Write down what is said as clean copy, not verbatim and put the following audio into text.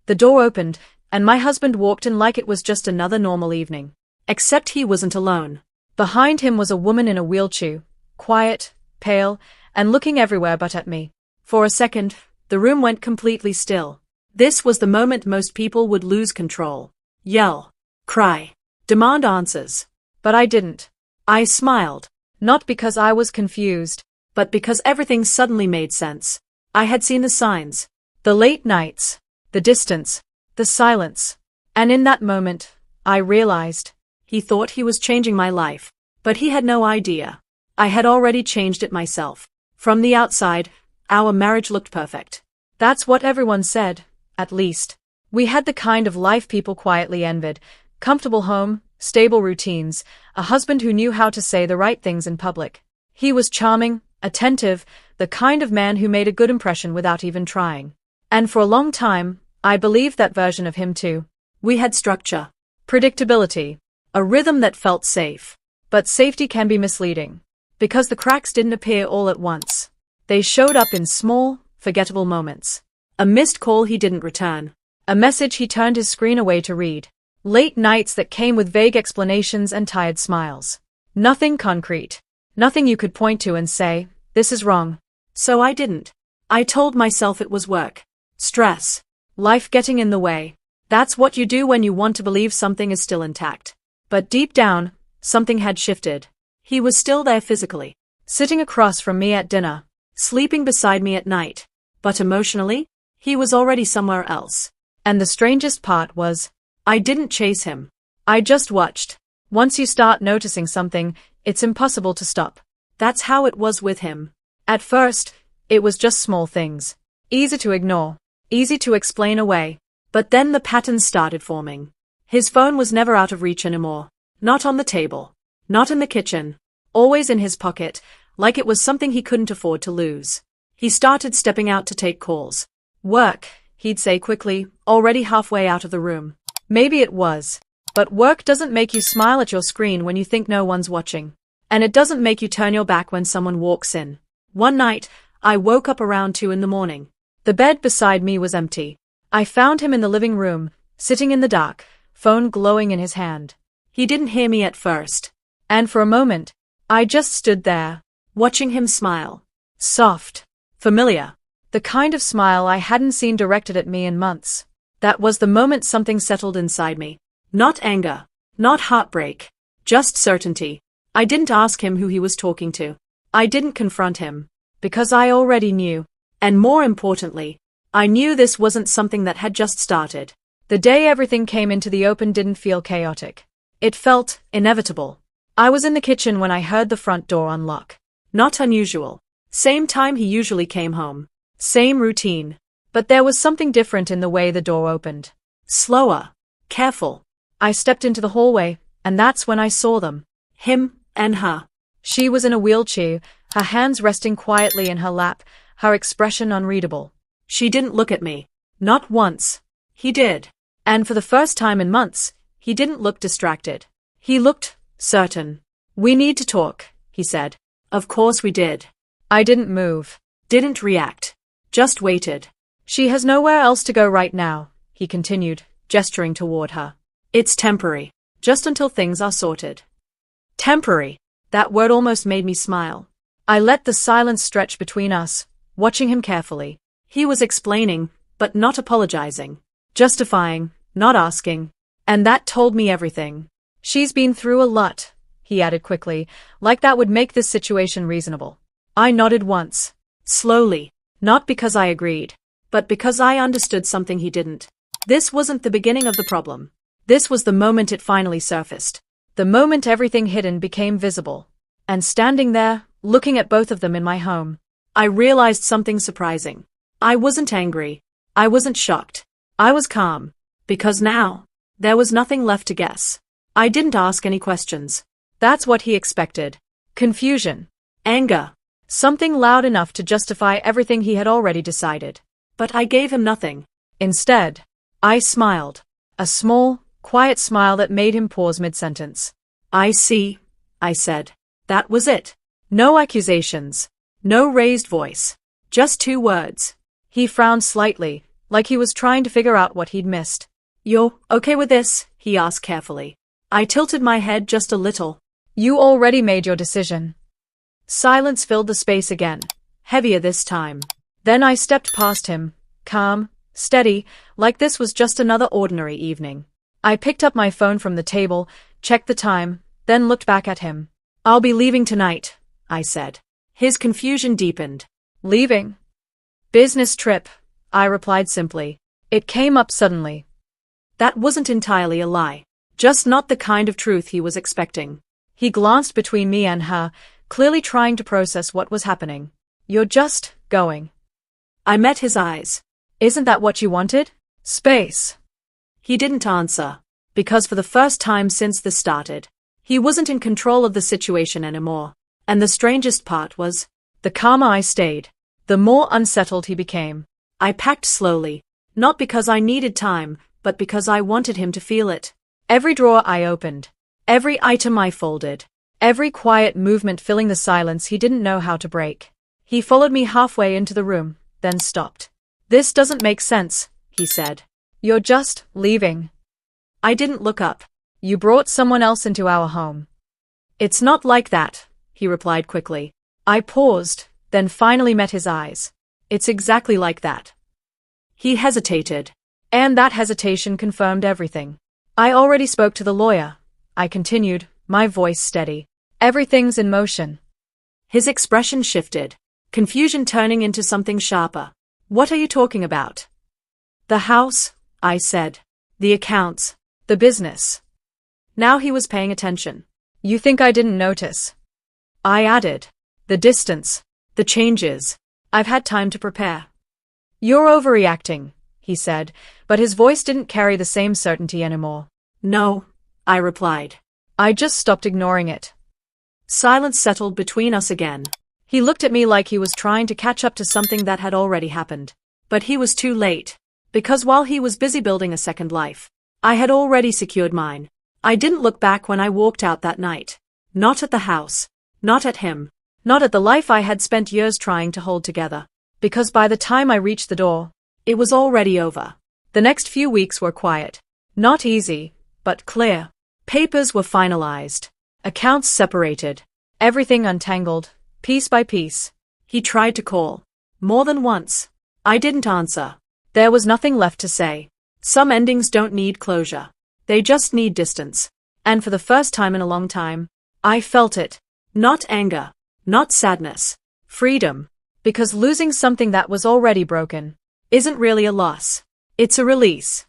The door opened, and my husband walked in like it was just another normal evening. Except he wasn't alone. Behind him was a woman in a wheelchair, quiet, pale, and looking everywhere but at me. For a second, the room went completely still. This was the moment most people would lose control. Yell, cry, demand answers. But I didn't. I smiled. Not because I was confused, but because everything suddenly made sense. I had seen the signs. The late nights. The distance. The silence. And in that moment, I realized. He thought he was changing my life. But he had no idea. I had already changed it myself. From the outside, our marriage looked perfect. That's what everyone said, at least. We had the kind of life people quietly envied. Comfortable home, stable routines, a husband who knew how to say the right things in public. He was charming, attentive, the kind of man who made a good impression without even trying. And for a long time, I believed that version of him too. We had structure, predictability, a rhythm that felt safe. But safety can be misleading. Because the cracks didn't appear all at once. They showed up in small, forgettable moments. A missed call he didn't return. A message he turned his screen away to read. Late nights that came with vague explanations and tired smiles. Nothing concrete. Nothing you could point to and say, this is wrong. So I didn't. I told myself it was work. Stress. Life getting in the way. That's what you do when you want to believe something is still intact. But deep down, something had shifted. He was still there physically. Sitting across from me at dinner. Sleeping beside me at night. But emotionally, he was already somewhere else. And the strangest part was, I didn't chase him. I just watched. Once you start noticing something, it's impossible to stop. That's how it was with him. At first, it was just small things. Easy to ignore. Easy to explain away. But then the patterns started forming. His phone was never out of reach anymore. Not on the table. Not in the kitchen. Always in his pocket, like it was something he couldn't afford to lose. He started stepping out to take calls. Work, he'd say quickly, already halfway out of the room. Maybe it was. But work doesn't make you smile at your screen when you think no one's watching. And it doesn't make you turn your back when someone walks in. One night, I woke up around 2 a.m. The bed beside me was empty. I found him in the living room, sitting in the dark, phone glowing in his hand. He didn't hear me at first. And for a moment, I just stood there, watching him smile. Soft. Familiar. The kind of smile I hadn't seen directed at me in months. That was the moment something settled inside me. Not anger. Not heartbreak. Just certainty. I didn't ask him who he was talking to. I didn't confront him. Because I already knew. And more importantly, I knew this wasn't something that had just started. The day everything came into the open didn't feel chaotic. It felt inevitable. I was in the kitchen when I heard the front door unlock. Not unusual. Same time he usually came home. Same routine. But there was something different in the way the door opened. Slower. Careful. I stepped into the hallway, and that's when I saw them. Him and her. She was in a wheelchair, her hands resting quietly in her lap, her expression unreadable. She didn't look at me. Not once. He did. And for the first time in months, he didn't look distracted. He looked certain. We need to talk, he said. Of course we did. I didn't move. Didn't react. Just waited. She has nowhere else to go right now, he continued, gesturing toward her. It's temporary. Just until things are sorted. Temporary. That word almost made me smile. I let the silence stretch between us, watching him carefully. He was explaining, but not apologizing. Justifying, not asking. And that told me everything. She's been through a lot, he added quickly, like that would make this situation reasonable. I nodded once. Slowly. Not because I agreed. But because I understood something he didn't. This wasn't the beginning of the problem. This was the moment it finally surfaced. The moment everything hidden became visible. And standing there, looking at both of them in my home, I realized something surprising. I wasn't angry. I wasn't shocked. I was calm. Because now, there was nothing left to guess. I didn't ask any questions. That's what he expected. Confusion. Anger. Something loud enough to justify everything he had already decided. But I gave him nothing. Instead, I smiled. A small, quiet smile that made him pause mid-sentence. I see, I said. That was it. No accusations. No raised voice. Just 2 words. He frowned slightly, like he was trying to figure out what he'd missed. "You're okay with this?" he asked carefully. I tilted my head just a little. "You already made your decision." Silence filled the space again, heavier this time. Then I stepped past him, calm, steady, like this was just another ordinary evening. I picked up my phone from the table, checked the time, then looked back at him. "I'll be leaving tonight," I said. His confusion deepened. "Leaving?" "Business trip," I replied simply. It came up suddenly. That wasn't entirely a lie, just not the kind of truth he was expecting. He glanced between me and her, clearly trying to process what was happening. "You're just going?" I met his eyes. "Isn't that what you wanted? Space?" He didn't answer, because for the first time since this started, he wasn't in control of the situation anymore. And the strangest part was, the calmer I stayed, the more unsettled he became. I packed slowly, not because I needed time, but because I wanted him to feel it. Every drawer I opened, every item I folded, every quiet movement filling the silence he didn't know how to break. He followed me halfway into the room, then stopped. "This doesn't make sense," he said. "You're just leaving." I didn't look up. "You brought someone else into our home." "It's not like that," he replied quickly. I paused, then finally met his eyes. "It's exactly like that." He hesitated, and that hesitation confirmed everything. "I already spoke to the lawyer," I continued, my voice steady. "Everything's in motion." His expression shifted, confusion turning into something sharper. "What are you talking about?" "The house," I said. "The accounts. The business." Now he was paying attention. "You think I didn't notice?" I added. "The distance. The changes. I've had time to prepare." "You're overreacting," he said, but his voice didn't carry the same certainty anymore. "No," I replied. I just stopped ignoring it. Silence settled between us again. He looked at me like he was trying to catch up to something that had already happened. But he was too late. Because while he was busy building a second life, I had already secured mine. I didn't look back when I walked out that night. Not at the house. Not at him. Not at the life I had spent years trying to hold together. Because by the time I reached the door, it was already over. The next few weeks were quiet. Not easy, but clear. Papers were finalized. Accounts separated. Everything untangled, piece by piece. He tried to call. More than once. I didn't answer. There was nothing left to say. Some endings don't need closure. They just need distance. And for the first time in a long time, I felt it. Not anger. Not sadness. Freedom. Because losing something that was already broken isn't really a loss. It's a release.